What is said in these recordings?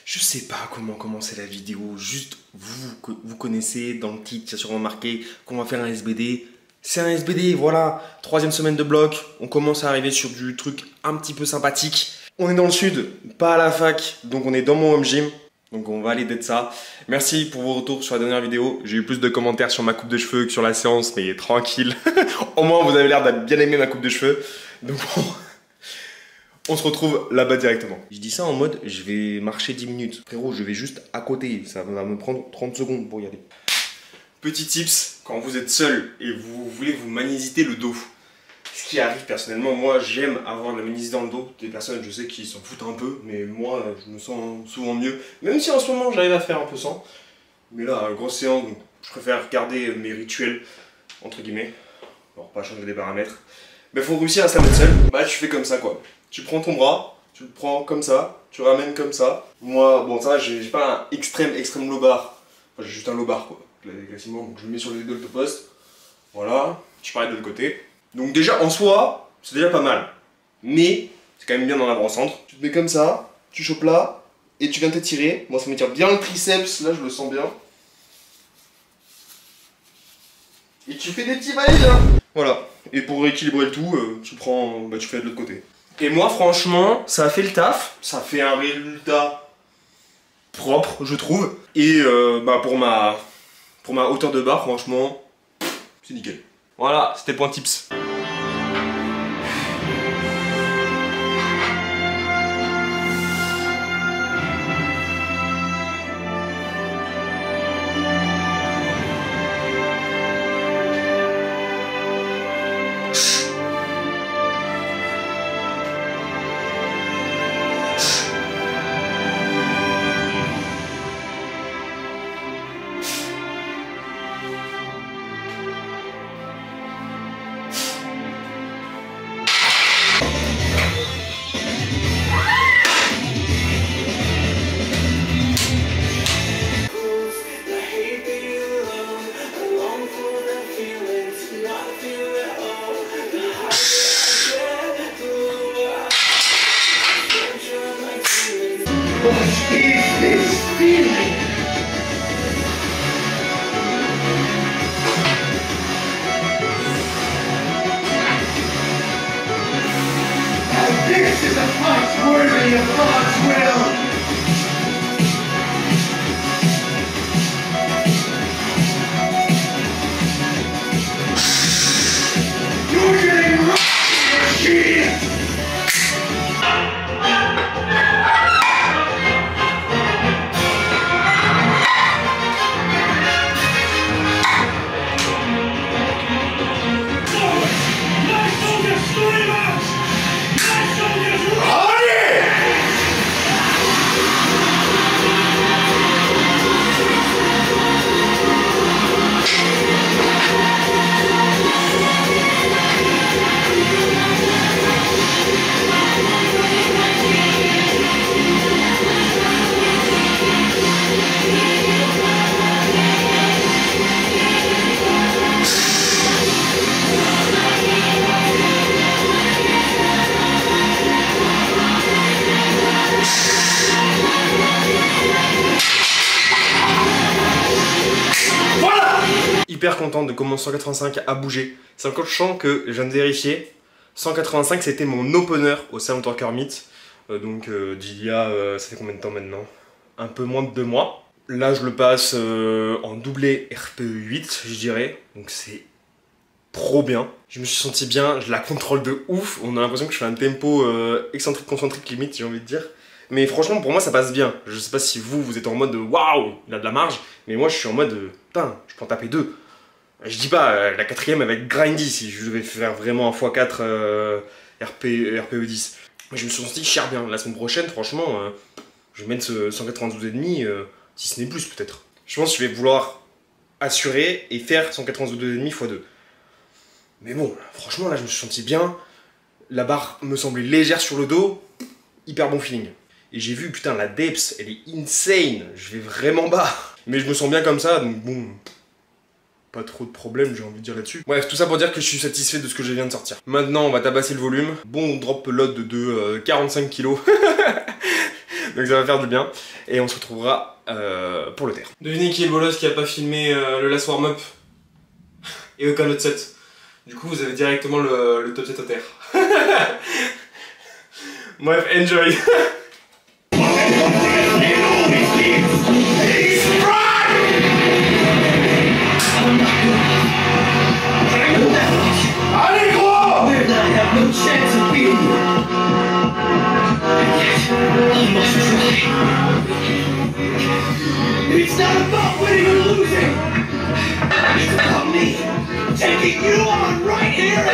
Je sais pas comment commencer la vidéo, juste vous connaissez, dans le titre, il y a sûrement marqué qu'on va faire un SBD. C'est un SBD, voilà, 3e semaine de bloc, on commence à arriver sur du truc un petit peu sympathique. On est dans le sud, pas à la fac, donc on est dans mon home gym, donc on va aller d'être ça. Merci pour vos retours sur la dernière vidéo, j'ai eu plus de commentaires sur ma coupe de cheveux que sur la séance, mais tranquille. Au moins vous avez l'air d'avoir bien aimé ma coupe de cheveux, donc on se retrouve là-bas directement. Je dis ça en mode, je vais marcher 10 minutes. Frérot, je vais juste à côté, ça va me prendre 30 secondes pour y aller. Petit tips, quand vous êtes seul et vous voulez vous magnésiser le dos. Ce qui arrive personnellement, moi j'aime avoir de la magnésie dans le dos. Des personnes, je sais, qui s'en foutent un peu, mais moi je me sens souvent mieux. Même si en ce moment j'arrive à faire un peu sans. Mais là, grosse séance, donc je préfère garder mes rituels, entre guillemets. Alors pas changer des paramètres. Mais faut réussir à se la mettre seul. Bah tu fais comme ça quoi. Tu prends ton bras, tu le prends comme ça, tu ramènes comme ça. Moi, bon ça va, j'ai pas un extrême low bar. Enfin, j'ai juste un low bar quoi. Classiquement, donc je le mets sur les deux de poste. Voilà, tu parais de l'autre côté. Donc déjà en soi, c'est déjà pas mal. Mais c'est quand même bien d'en avoir au centre. Tu te mets comme ça, tu chopes là, et tu viens t'étirer. Moi ça m'étire bien le triceps, là je le sens bien. Et tu fais des petits va-et-vient. Voilà. Et pour rééquilibrer le tout, tu prends, bah, tu fais de l'autre côté. Et moi franchement, ça a fait le taf. Ça fait un résultat propre, je trouve. Et bah pour ma hauteur de barre, franchement, c'est nickel. Voilà, c'était point tips. This is a fight worthy of God's will! You're getting rocked, cheese! Hyper content de comment 185 a bougé. C'est encore chant que je viens de vérifier. 185 c'était mon opener au Silent Worker Meet. Donc d'il y a, ça fait combien de temps maintenant? Un peu moins de 2 mois. Là je le passe en doublé RPE8 je dirais. Donc c'est trop bien. Je me suis senti bien, je la contrôle de ouf. On a l'impression que je fais un tempo excentrique concentrique limite j'ai envie de dire. Mais franchement pour moi ça passe bien. Je sais pas si vous êtes en mode waouh, il a de la marge. Mais moi je suis en mode putain, je peux en taper 2. Je dis pas, la 4ème elle va être grindy si je devais faire vraiment un x4 RPE10. Je me suis senti cher bien. La semaine prochaine, franchement, je vais mettre ce 192,5, si ce n'est plus peut-être. Je pense que je vais vouloir assurer et faire 192,5 x 2. Mais bon, franchement là je me suis senti bien. La barre me semblait légère sur le dos. Hyper bon feeling. Et j'ai vu, putain, la Deps, elle est insane. Je vais vraiment bas. Mais je me sens bien comme ça, donc bon... Pas trop de problème, j'ai envie de dire là-dessus. Bref, tout ça pour dire que je suis satisfait de ce que je viens de sortir. Maintenant, on va tabasser le volume. Bon drop load de 45 kg. Donc ça va faire du bien. Et on se retrouvera pour le terre. Devinez qui est le bolos qui a pas filmé le last warm-up et aucun autre set. Du coup vous avez directement le top set au terre. Bref, enjoy. Allez gros! No chance of beating you. And yet, I must try. It's not about winning or losing. It's about me taking you on right here.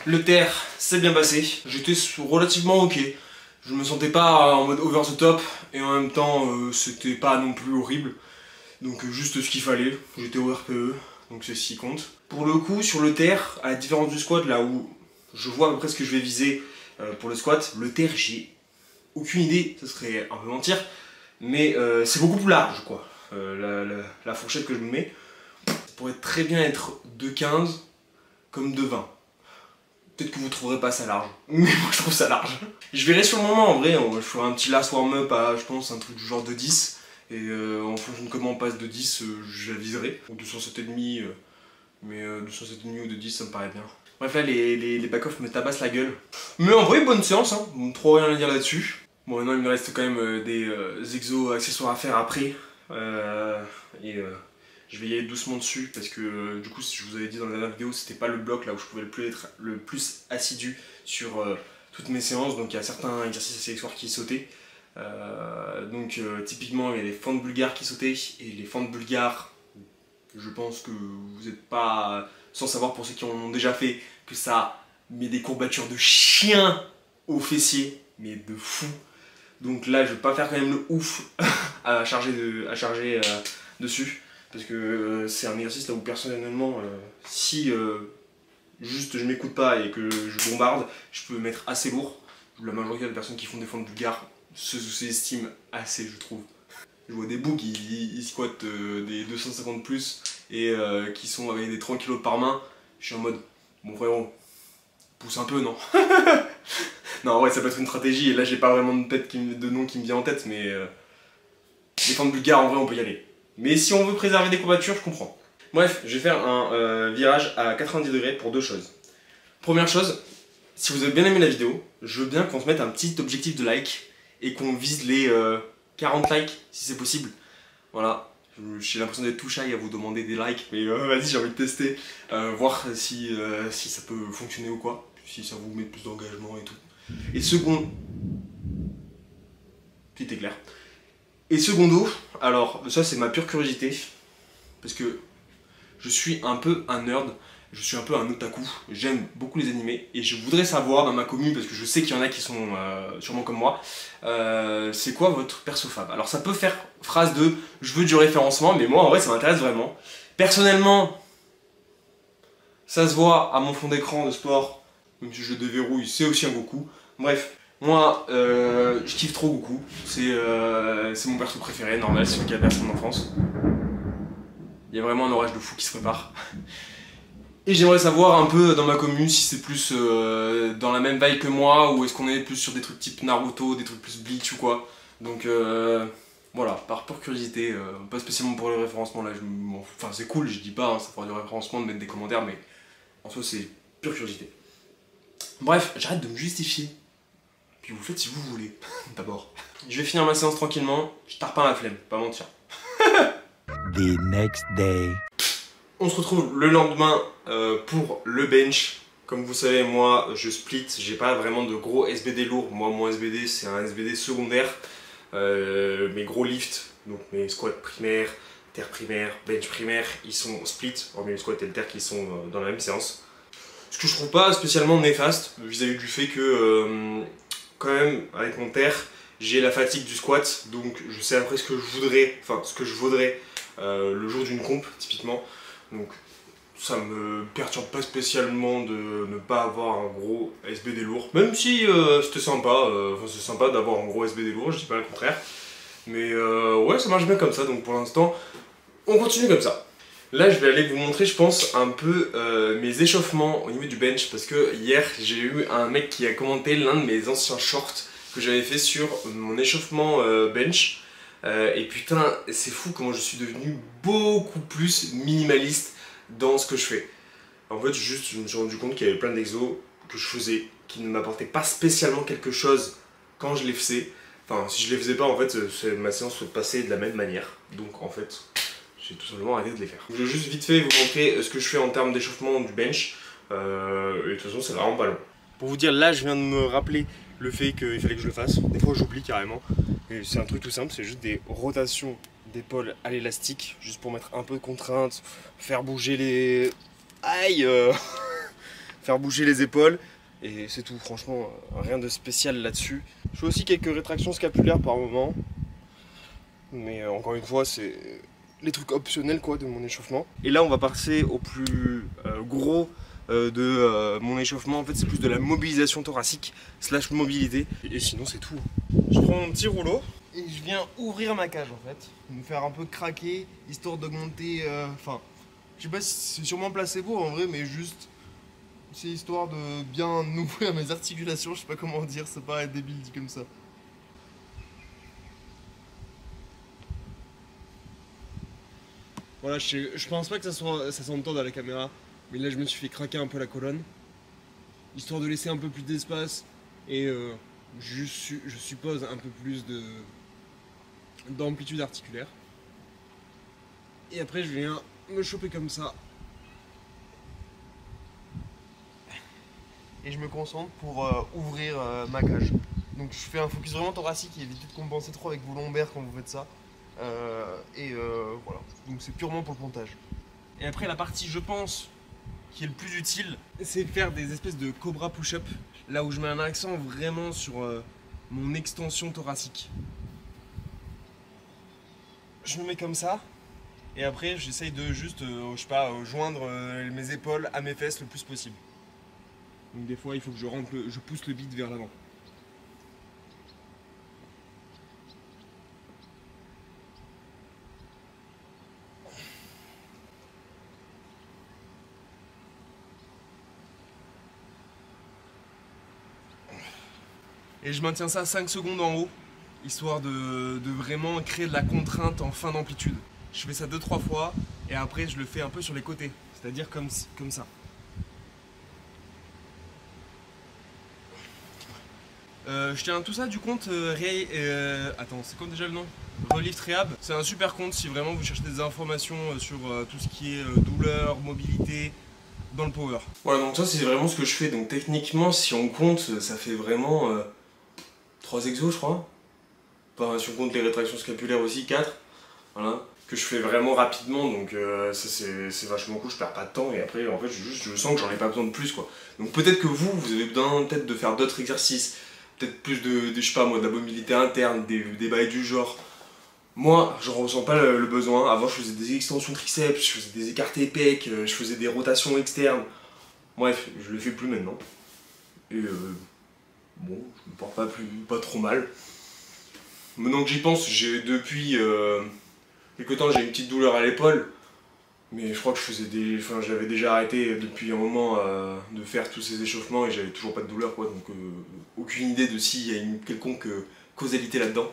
Le terre s'est bien passé, j'étais relativement ok. Je me sentais pas en mode over the top et en même temps c'était pas non plus horrible. Donc juste ce qu'il fallait, j'étais au RPE, donc c'est ce qui compte. Pour le coup sur le terre, à la différence du squat, là où je vois à peu près ce que je vais viser pour le squat, le terre j'ai aucune idée, ça serait un peu mentir, mais c'est beaucoup plus large quoi, la fourchette que je me mets. Ça pourrait très bien être 2,15 comme 2,20. Peut-être que vous trouverez pas ça large, mais moi je trouve ça large. Je verrai sur le moment, en vrai, je ferai un petit last warm-up à, je pense, un truc du genre de 10. Et en fonction de comment on passe de 10, je la viserai. Ou 207,5, mais 207,5 ou de 10, ça me paraît bien. Bref, là, les back-off me tabassent la gueule. Mais en vrai, bonne séance, hein, trop rien à dire là-dessus. Bon, maintenant, il me reste quand même des exos accessoires à faire après. Je vais y aller doucement dessus parce que du coup, si je vous avais dit dans la dernière vidéo, c'était pas le bloc là où je pouvais être le plus assidu sur toutes mes séances. Donc il y a certains exercices accessoires qui sautaient. Typiquement, il y a les fentes bulgares qui sautaient. Et les fentes bulgares, je pense que vous n'êtes pas sans savoir, pour ceux qui en ont déjà fait, que ça met des courbatures de chien aux fessiers, mais de fou. Donc là, je vais pas faire quand même le ouf à charger dessus. Parce que c'est un exercice là où personnellement, si juste je m'écoute pas et que je bombarde, je peux mettre assez lourd. La majorité des personnes qui font des fentes bulgares se sous-estiment assez, je trouve. Je vois des boucs qui squattent des 250 plus et qui sont avec des 30 kg par main. Je suis en mode, bon frérot, pousse un peu, non? Non, ouais, ça peut être une stratégie et là j'ai pas vraiment de nom qui me vient en tête, mais les fentes bulgares en vrai on peut y aller. Mais si on veut préserver des courbatures, je comprends. Bref, je vais faire un virage à 90 degrés pour deux choses. Première chose, si vous avez bien aimé la vidéo, je veux bien qu'on se mette un petit objectif de like et qu'on vise les 40 likes si c'est possible. Voilà, j'ai l'impression d'être tout shy à vous demander des likes, mais vas-y, j'ai envie de tester, voir si ça peut fonctionner ou quoi, si ça vous met plus d'engagement et tout. Et second... Petit éclair. Et secondo, alors ça c'est ma pure curiosité, parce que je suis un peu un nerd, je suis un peu un otaku, j'aime beaucoup les animés, et je voudrais savoir dans ma commune, parce que je sais qu'il y en a qui sont sûrement comme moi, c'est quoi votre perso fab? Alors ça peut faire phrase de « je veux du référencement », mais moi en vrai ça m'intéresse vraiment. Personnellement, ça se voit à mon fond d'écran de sport, même si je le déverrouille, c'est aussi un Goku. Bref. Moi, je kiffe trop Goku, c'est mon perso préféré, normal, c'est celui qui a bercé mon enfance. Il y a vraiment un orage de fou qui se prépare. Et j'aimerais savoir un peu dans ma commune si c'est plus dans la même vibe que moi, ou est-ce qu'on est plus sur des trucs type Naruto, des trucs plus Bleach ou quoi. Donc voilà, par pure curiosité, pas spécialement pour le référencement là, enfin c'est cool, je dis pas, hein, ça fera du référencement de mettre des commentaires, mais en soi c'est pure curiosité. Bref, j'arrête de me justifier. Puis vous faites si vous voulez, d'abord. Je vais finir ma séance tranquillement, je tarde pas ma flemme, pas mentir. The next day. On se retrouve le lendemain pour le bench. Comme vous savez, moi je split, j'ai pas vraiment de gros SBD lourds. Moi mon SBD c'est un SBD secondaire. Mes gros lifts, donc mes squats primaires, terre primaire, bench primaire, ils sont split, hormis les squats et le terre qui sont dans la même séance. Ce que je trouve pas spécialement néfaste vis-à-vis du fait que quand même avec mon terre, j'ai la fatigue du squat, donc je sais après ce que je voudrais, enfin ce que je vaudrais le jour d'une comp typiquement. Donc ça me perturbe pas spécialement de ne pas avoir un gros SBD lourd. Même si c'était sympa, c'est sympa d'avoir un gros SBD lourd, je dis pas le contraire. Mais ouais, ça marche bien comme ça, donc pour l'instant, on continue comme ça. Là, je vais aller vous montrer, je pense, un peu mes échauffements au niveau du bench. Parce que hier, j'ai eu un mec qui a commenté l'un de mes anciens shorts que j'avais fait sur mon échauffement bench. Et putain, c'est fou comment je suis devenu beaucoup plus minimaliste dans ce que je fais. En fait, juste, je me suis rendu compte qu'il y avait plein d'exos que je faisais qui ne m'apportaient pas spécialement quelque chose quand je les faisais. Enfin, si je les faisais pas, en fait, ma séance se passait de la même manière. Donc, en fait, j'ai tout simplement arrêté de les faire. Je vais juste vite fait vous montrer ce que je fais en termes d'échauffement du bench. Et de toute façon, c'est vraiment pas long. Pour vous dire, là, je viens de me rappeler le fait qu'il fallait que je le fasse. Des fois, j'oublie carrément. Et c'est un truc tout simple, c'est juste des rotations d'épaule à l'élastique, juste pour mettre un peu de contrainte, faire bouger les... Aïe faire bouger les épaules, et c'est tout, franchement, rien de spécial là-dessus. Je fais aussi quelques rétractions scapulaires par moment, mais encore une fois, c'est les trucs optionnels quoi, de mon échauffement. Et là, on va passer au plus gros de mon échauffement. En fait, c'est plus de la mobilisation thoracique / mobilité, et sinon, c'est tout. Je prends mon petit rouleau, et je viens ouvrir ma cage en fait, me faire un peu craquer, histoire d'augmenter, enfin, je sais pas si c'est sûrement placebo en vrai, mais juste, c'est histoire de bien ouvrir mes articulations, je sais pas comment dire, ça paraît débile dit comme ça. Voilà, je pense pas que ça s'entende à la caméra, mais là je me suis fait craquer un peu la colonne, histoire de laisser un peu plus d'espace, et je suppose un peu plus d'amplitude articulaire. Et après je viens me choper comme ça. Et je me concentre pour ouvrir ma cage. Donc je fais un focus vraiment thoracique et évitez de compenser trop avec vos lombaires quand vous faites ça. Voilà, donc c'est purement pour le pontage. Et après la partie je pense qui est le plus utile, c'est faire des espèces de cobra push-up. Là où je mets un accent vraiment sur mon extension thoracique. Je me mets comme ça, et après j'essaye de juste, je sais pas, joindre mes épaules à mes fesses le plus possible. Donc des fois il faut que je pousse le bide vers l'avant. Et je maintiens ça 5 secondes en haut, histoire de vraiment créer de la contrainte en fin d'amplitude. Je fais ça 2-3 fois, et après je le fais un peu sur les côtés, c'est-à-dire comme ça. Je tiens tout ça du compte attends, c'est quoi déjà le nom? Relift Rehab. C'est un super compte si vraiment vous cherchez des informations sur tout ce qui est douleur, mobilité, dans le power. Voilà, donc ça c'est vraiment ce que je fais. Donc techniquement, si on compte, ça fait vraiment 3 exos je crois. Enfin, si on compte les rétractions scapulaires aussi, 4. Voilà. Que je fais vraiment rapidement, donc ça c'est vachement cool, je perds pas de temps, et après en fait je sens que j'en ai pas besoin de plus quoi. Donc peut-être que vous avez besoin peut-être de faire d'autres exercices, peut-être plus de je sais pas moi, de la mobilité interne, des bails du genre. Moi je ressens pas le besoin. Avant je faisais des extensions triceps, je faisais des écartés pecs, je faisais des rotations externes. Bref, je le fais plus maintenant. Et bon, je me porte pas trop mal. Maintenant que j'y pense, j'ai depuis quelque temps j'ai une petite douleur à l'épaule, mais je crois que j'avais déjà arrêté depuis un moment de faire tous ces échauffements et j'avais toujours pas de douleur quoi, donc aucune idée de s'il y a une quelconque causalité là-dedans.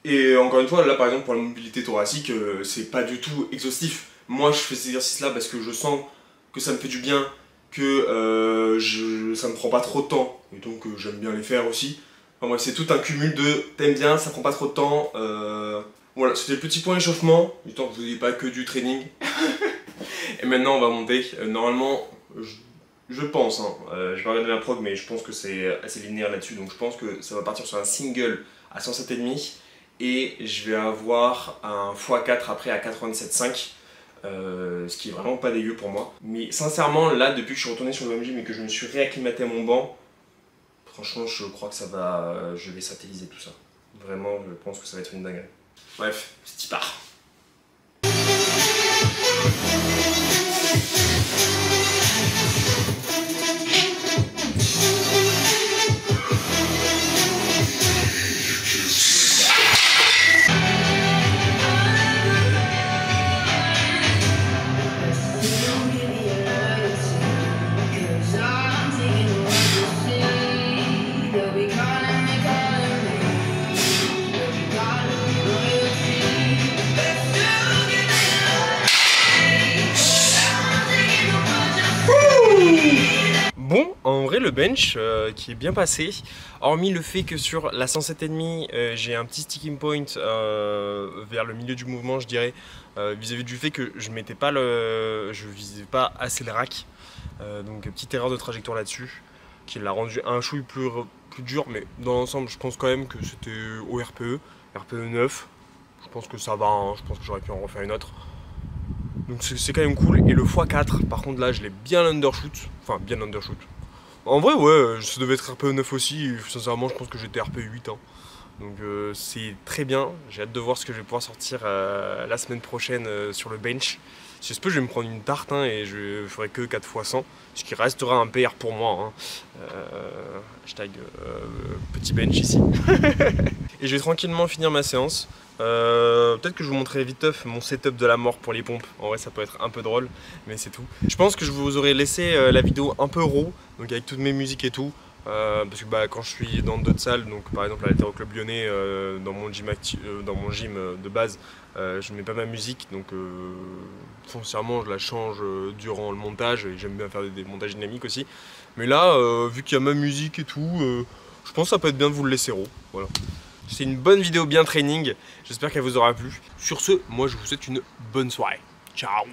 Et encore une fois, là par exemple pour la mobilité thoracique, c'est pas du tout exhaustif. Moi je fais ces exercices là parce que je sens que ça me fait du bien, que ça me prend pas trop de temps, et donc j'aime bien les faire aussi. Enfin bref, c'est tout un cumul de t'aimes bien, ça prend pas trop de temps. Voilà, c'était le petit point échauffement, du temps que vous n'ayez pas que du training. Et maintenant on va monter. Normalement, Je pense, hein. J'ai pas regardé la prog, mais je pense que c'est assez linéaire là-dessus, donc je pense que ça va partir sur un single à 107,5 et je vais avoir un x4 après à 87,5, ce qui est vraiment pas dégueu pour moi. Mais sincèrement, là, depuis que je suis retourné sur le home gym et que je me suis réacclimaté à mon banc, franchement, je crois que ça va, je vais satelliser tout ça. Vraiment, je pense que ça va être une dinguerie. Bref, c'est y part. Bon, en vrai le bench qui est bien passé, hormis le fait que sur la 107,5 j'ai un petit sticking point vers le milieu du mouvement, je dirais, vis-à-vis du fait que je visais pas assez le rack, donc petite erreur de trajectoire là-dessus qui l'a rendu un chouille plus dur, mais dans l'ensemble je pense quand même que c'était au RPE 9, je pense que ça va, hein, je pense que j'aurais pu en refaire une autre. Donc c'est quand même cool. Et le x4, par contre là je l'ai bien undershoot. Enfin bien undershoot. En vrai ouais, ça devait être RPE 9 aussi. Sincèrement je pense que j'étais RPE 8 hein. Donc c'est très bien. J'ai hâte de voir ce que je vais pouvoir sortir la semaine prochaine sur le bench. Si je peux, je vais me prendre une tarte hein, et je ferai que 4 x 100. Ce qui restera un PR pour moi hein. Hashtag petit bench ici. Et je vais tranquillement finir ma séance. Peut-être que je vous montrerai vite mon setup de la mort pour les pompes. En vrai ça peut être un peu drôle, mais c'est tout. Je pense que je vous aurais laissé la vidéo un peu raw, donc avec toutes mes musiques et tout. Parce que bah, quand je suis dans d'autres salles, donc par exemple à l'Hétéro Club Lyonnais, dans mon gym de base, je mets pas ma musique, donc foncièrement je la change durant le montage et j'aime bien faire des montages dynamiques aussi. Mais là, vu qu'il y a ma musique et tout, je pense que ça peut être bien de vous le laisser raw. Voilà. C'est une bonne vidéo bien training, j'espère qu'elle vous aura plu. Sur ce, moi je vous souhaite une bonne soirée. Ciao!